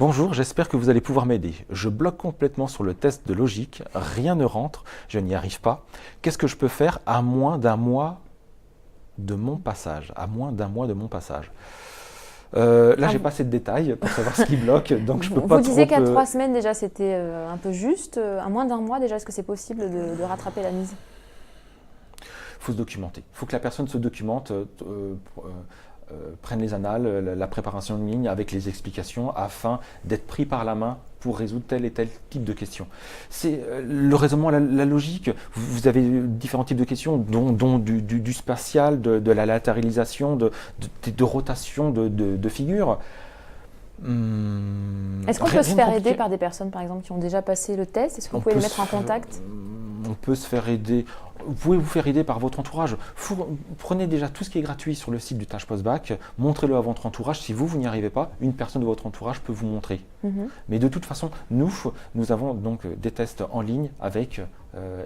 Bonjour, j'espère que vous allez pouvoir m'aider. Je bloque complètement sur le test de logique, rien ne rentre, je n'y arrive pas. Qu'est-ce que je peux faire à moins d'un mois de mon passage? Là, j'ai pas assez de détails pour savoir ce qui bloque, donc je peux pas Vous disiez trop... qu'à 3 semaines déjà c'était un peu juste. À moins d'un mois déjà, est-ce que c'est possible de rattraper la mise? Il faut se documenter. Il faut que la personne se documente, prenne les annales, la préparation de ligne avec les explications afin d'être pris par la main pour résoudre tel et tel type de questions. C'est le raisonnement, la logique. Vous avez différents types de questions, dont du spatial, de la latéralisation, de rotation de figures. Est-ce qu'on peut se faire aider par des personnes, par exemple, qui ont déjà passé le test? Est-ce que vous pouvez les mettre en contact? On peut se faire aider. Vous pouvez vous faire aider par votre entourage. Prenez déjà tout ce qui est gratuit sur le site du Tâche Post-Bac, montrez-le à votre entourage. Si vous n'y arrivez pas, une personne de votre entourage peut vous montrer. Mais de toute façon, nous avons donc des tests en ligne avec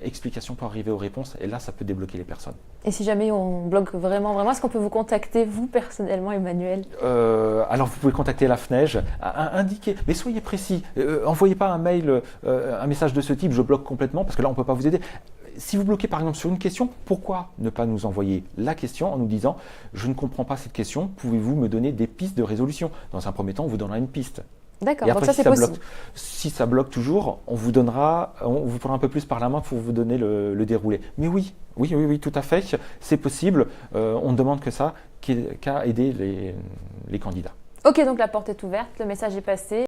explications pour arriver aux réponses. Et là, ça peut débloquer les personnes. Et si jamais on bloque vraiment, est-ce qu'on peut vous contacter, vous, personnellement, Emmanuel? Alors, vous pouvez contacter la FNEJ, indiquer, mais soyez précis. Envoyez pas un mail, un message de ce type, je bloque complètement, parce que là, on ne peut pas vous aider. Si vous bloquez par exemple sur une question, pourquoi ne pas nous envoyer la question en nous disant « Je ne comprends pas cette question, pouvez-vous me donner des pistes de résolution ?» Dans un premier temps, on vous donnera une piste. D'accord, Et donc après, ça c'est possible. si ça bloque toujours, on vous prendra un peu plus par la main pour vous donner le déroulé. Mais oui, tout à fait, c'est possible. On ne demande que ça, qu'à aider les candidats. Ok, donc la porte est ouverte, le message est passé.